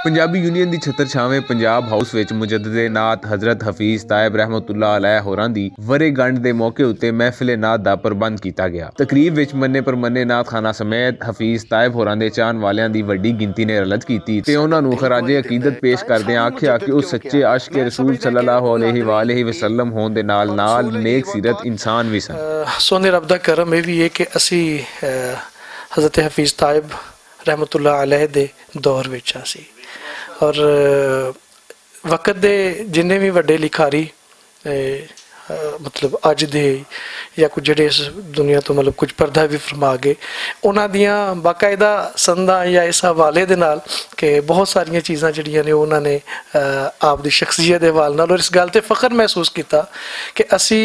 Punjabi union की छत्तर छावें Punjab house which मुजद्ददे नात हज़रत हफीज़ तायब रहमतुल्लाह अलैह होरां दी वरेगंढ दे मौके उत्ते महफिले नात दा प्रबंध किया गया। तकरीब विच मन्ने परमन्ने नात खाना समेत हफीज़ तायब होरां दे चाहन वालियां दी वड्डी गिनती ने रलत की ते उन्हां नूं खराजे अकीदत पेश करदिआं आखिया कि उह सच्चे आशिक रसूल सल्लल्लाहु अलैहि वसल्लम होण दे नाल नाल नेक सीरत इंसान भी सन। सोने रब दा करम ये भी है कि असी हज़रत हफीज़ तायब रहमतुल्लाह अलैह दे दौर विच आसी और वक़्त दे जिन्ने भी वड्डे लिखारी मतलब अज दे या कुछ जेडे इस दुनिया तो मतलब कुछ पर्दा भी फरमा गए उन्हां दियां बाकायदा संदां या इस हवाले दे नाल कि बहुत सारियां चीज़ां जिहड़ियां ने उन्होंने आप दी शख्सियत दे हवाले नाल और इस गल ते फ़ख्र महसूस किया कि असी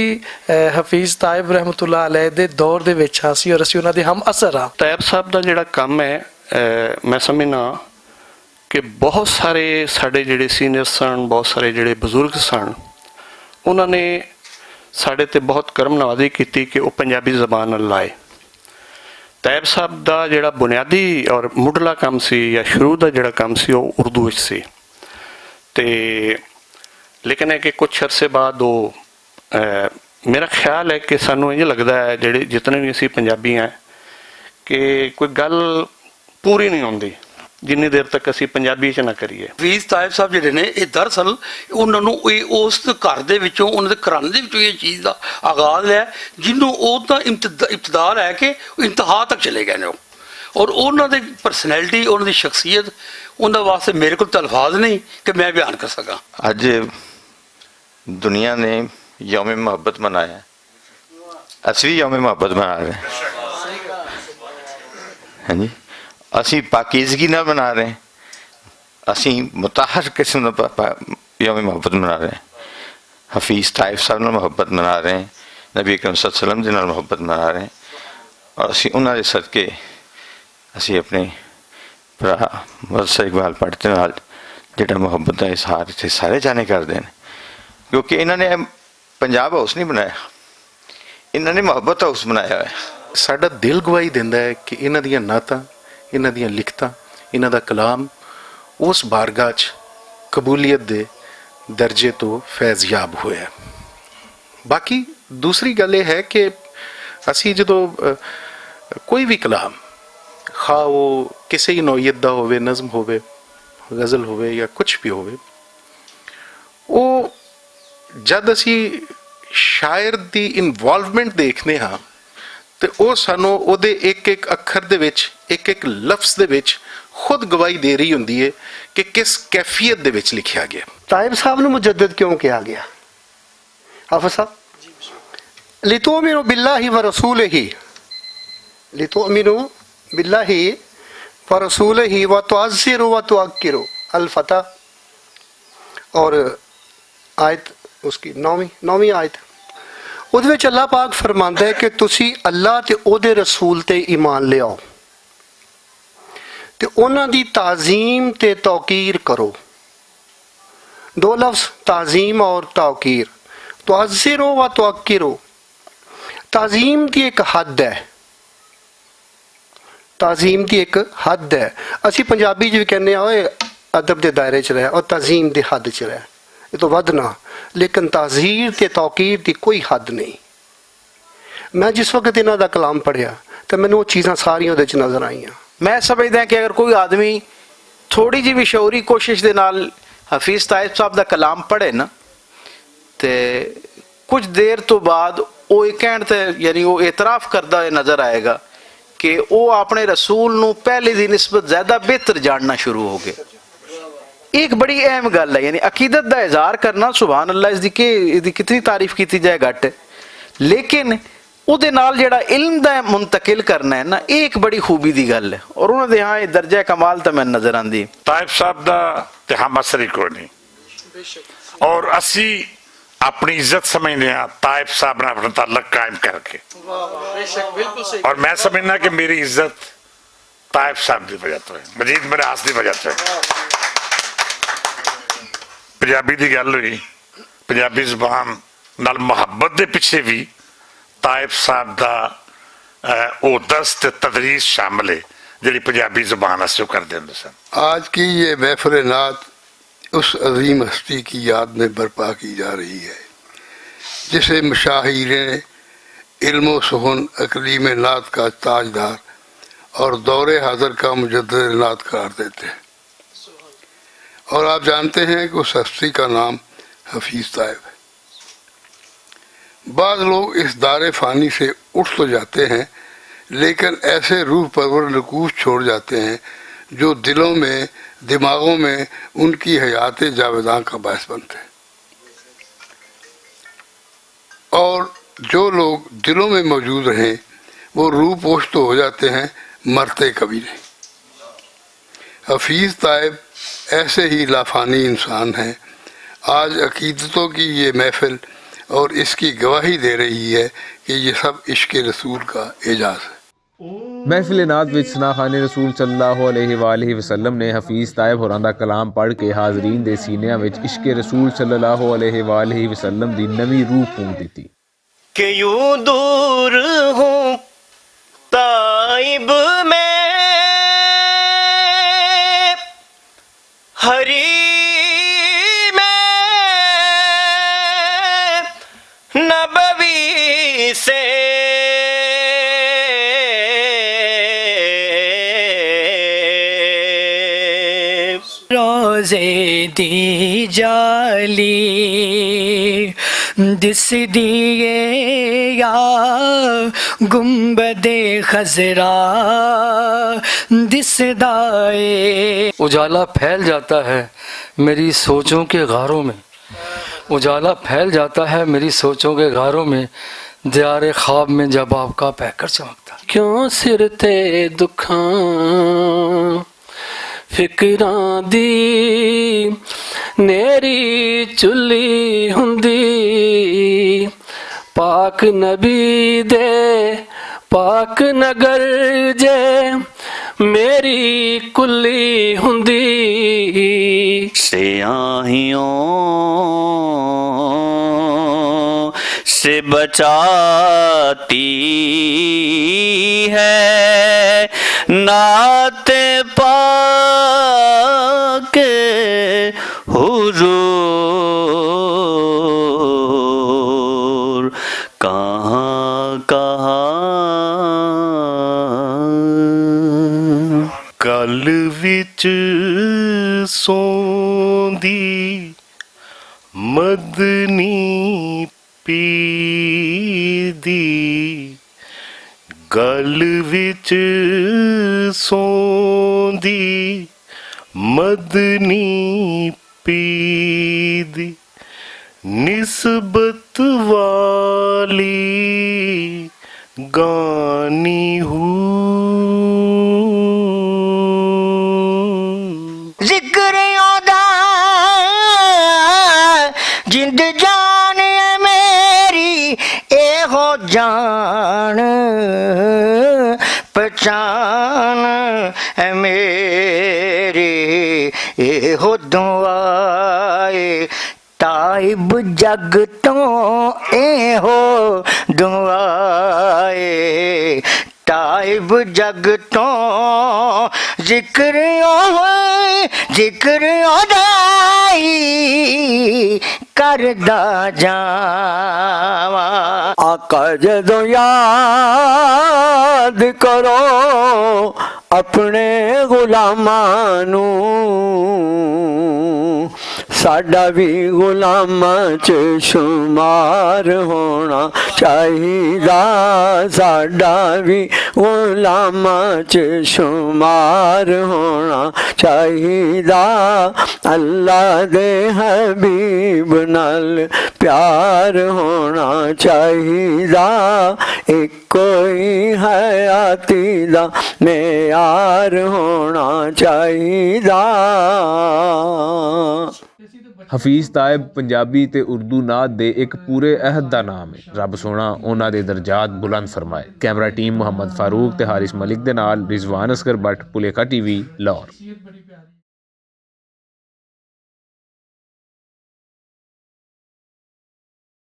हफीज़ तायब रहमतुल्लाह अलैह दे दौर दे विच आसी और असी उन्हां दे हम असर हाँ। तायब साहब का जिहड़ा काम है मैं समझना कि बहुत सारे साढ़े जिहड़े सीनियर सन बहुत सारे जिहड़े बजुर्ग सन उन्होंने साढ़े ते बहुत करम नवाजी की कि वह पंजाबी जबान नाल लाए। तायब साहब का जिहड़ा बुनियादी और मुढ़ला काम सी या शुरू का जिहड़ा काम सी वो उर्दू विच सी ते लेकिन है कि कुछ अरसे बाद वो मेरा ख्याल है कि सानू इंज लगता है जिहड़े जितने भी असी पंजाबी हैं कि कोई गल पूरी नहीं आती जिन्नी देर तक असी पंजाबी च ना करिए। हफीज़ तायब साहब जिहड़े ने ये दरअसल उन्होंने उस घर दे विचों उन्होंने घराने दे विचों ये चीज़ का आगाज़ है जिन्हों उहदा इब्तदा है कि इंतहा तक चले गए ने और उन्होंने परसनैलिटी उन्होंने शख्सियत उन्होंने वास्ते मेरे को अल्फाज नहीं कि मैं बयान कर सका। अज दुनिया ने यौम मोहब्बत मनाया, असी भी यौम मोहब्बत मना रहे हैं। हाँ जी, असी पाकीज़गी ना मना रहे हैं, असी मुताहर किस्म का यौम मोहब्बत मना रहे हैं। हफीज़ तायब साहब नाल मोहब्बत मना रहे हैं, नबी अकरम सल्लल्लाहु अलैहि वसल्लम दे नाल मोहब्बत मना रहे हैं और असी उन्हां दे सदके असी अपने भरा मदरसा इकबाल पढ़ते नाल जिहड़ा मोहब्बत का इजहार इत्थे सारे जाने करते हैं क्योंकि इन्होंने पंजाब हाउस नहीं बनाया, इन्होंने मोहब्बत हाउस बनाया है। साडा दिल गवाही दिंदा है कि इन्हां दियां नातां इन्हां दियां लिखतां इन्हां दा कलाम उस बारगाह च कबूलियत दे दर्जे तो फैज़याब होया। बाकी दूसरी गल यह है कि असी जदों कोई भी कलाम खा वो किसी ही नौईयत दा होवे, नज़म होवे, गज़ल होवे या कुछ भी होवे, वो जद असी शायर दी इनवॉल्वमेंट देखने हाँ तो वह सानू उहदे एक एक अखर दे विच एक एक लफ्ज़ दे विच खुद गवाही दे रही होंदी है कि किस कैफियत दे विच लिखिया गया। तायब साहब ने मुजद्दिद क्यों कहा गया? हाफ़िज़ साहब, लितुमिनु बिल्लाहि व रसूलिही, लितुमिनु बिल्लाहि व रसूलिही व तुअज़्ज़िरु व तुअक्किरु अल फतह और आयत उसकी नौवीं आयत उहदे विच अल्लाह पाक फरमांदा है कि तुसी अल्लाह ते ओहदे रसूल ते ईमान ले आओ ते उन्हां दी ताज़ीम ते तौकीर करो। दो लफ्ज़ ताज़ीम और तौकीर। तुअज़्ज़िरु व तुअक्किरु, ताज़ीम की एक हद है, ताज़ीम की एक हद है। असी पंजाबी च भी कहने ओए अदब के दायरे च रह और ताज़ीम की हद च रह, ये तो वधना, लेकिन ताज़ीर ते तौकीर की कोई हद नहीं। मैं जिस वक्त इन्हां दा कलाम पढ़िया तो मैनूं वो चीज़ां सारियां उहदे च नज़र आईयां। मैं समझदा कि अगर कोई आदमी थोड़ी जी भी शौरी कोशिश दे नाल हफीज़ तायब साहब का कलाम पढ़े ना तो कुछ देर तो बाद वो एक कहण ते यानी वो एतराफ़ करता हुआ नज़र आएगा कि वो अपने रसूल नूं पहले दी निस्बत ज़्यादा बेहतर जानना शुरू हो गए। एक बड़ी अहम गल है, यानी अकीदत का इजहार करना सुभान अल्लाह इसकी कितनी तारीफ की जाए घट है, लेकिन उहदे नाल जिहड़ा इल्म दा मुंतकिल करना है ना एक बड़ी खूबी की गल है और उन्होंने यहाँ ये दर्जा कमाल तो मैं नजर आती। तायब साहब का तो हम असर ही कोई नहीं और असी अपनी इज्जत समझते हैं तायब साहब ने अपना ताल्लुक कायम करके और मैं समझना कि मेरी इज्जत तायब साहब की वजह तो है, मजीद मिरास की वजह तो है। पंजाबी की गल हुई, पंजाबी जबान नाल मुहब्बत के पिछे भी तायब साहब का ਉਹ ਦਰਸ ਤੇ ਤਦਰੀਸ ਸ਼ਾਮਲ ਹੈ ਜਿਹੜੀ ਪੰਜਾਬੀ ਜ਼ੁਬਾਨ ਵਾਸਤੇ ਕਰਦੇ ਹੁੰਦੇ ਸਨ। आज की ये महफिल नात उस अजीम हस्ती की याद में बर्पा की जा रही है जिसे मशाहिर इल्म सुहन अकलीम नात का ताजदार और दौरे हाजिर का मुजद्दिद नात करार देते हैं। और आप जानते हैं कि उस हस्ती का नाम हफीज़ ताइब है। बाद लोग इस दारे फ़ानी से उठ तो जाते हैं लेकिन ऐसे रूह परवर नकूश छोड़ जाते हैं जो दिलों में दिमागों में उनकी हयात जावेदां का बायस बनते हैं। और जो लोग दिलों में मौजूद रहें वो रूह पोश तो हो जाते हैं, मरते कभी नहीं। हफीज़ ताइब ऐसे ही लाफानी इंसान हैं। आज अकीदतों की ये महफिल और इसकी गवाही दे रही है कि ये सब इश्क रसूल का एजाज़ है। महफिल नात विच सना खाने रसूल सल्लल्लाहु अलैहि वसल्लम ने हफीज़ ताइब होरां दा कलाम पढ़ के हाज़रीन दे सीनिਆਂ विच इश्क रसूल सल्लल्लाहु अलैहि वसल्लम दी नवीं रूह फूंक दित्ती कि यूं दूर हूँ ताइब में हरी में नबवी से रोज़े दी जाली दिस दिए या गुंबदे खजरा दिस दाए। उजाला फैल जाता है मेरी सोचों के गारों में, उजाला फैल जाता है मेरी सोचों के गारों में, दियारे ख्वाब में जब आपका पैकर चमकता। क्यों सिर ते दुखां फिकरां दी नेरी चुल्ली हुंदी, पाक नबी दे पाक नगर जे मेरी कुल्ली हुंदी। स्याहियों से बचाती है नाते पाक हुजूर कहाँ कहाँ। गल विच सोंदी मदनी पीदी, गल विच सोंदी मदनी पीदी, निस्बत वाली गानी जिक्र ओदा जिंद जान है मेरी ए हो जान पहचान है मेरी ए हो दुआए ताइब जग तो ए हो दुआए ताइब जग तो जिक्र ओदाई करदा जावा। आका जदों याद करो अपने गुलामां नू, साडा भी गुलामां च शुमार होना चाहिदा, साडा भी गुलामां च शुमार होना चाहिदा। अल्लाह दे हबीब नाल प्यार होना चाहिदा, इक्को ही हयाती दा मेयार होना चाहिदा। ਹਫੀਜ਼ ਤਾਇਬ ਪੰਜਾਬੀ ਤੇ ਉਰਦੂ ਨਾਤ ਦੇ ਇੱਕ ਪੂਰੇ ਅਹਿਦ ਦਾ ਨਾਮ ਹੈ। ਰੱਬ ਸੋਹਣਾ ਉਹਨਾਂ ਦੇ ਦਰਜਾਤ ਬੁਲੰਦ ਫਰਮਾਏ। ਕੈਮਰਾ ਟੀਮ ਮੁਹੰਮਦ ਫਾਰੂਕ ਤੇ ਹਾਰਿਸ ਮਲਿਕ ਦੇ ਨਾਲ ਰਿਜ਼ਵਾਨ ਅਸਗਰ ਬੱਟ, ਭੁਲੇਖਾ ਟੀਵੀ, ਲਾਹੌਰ।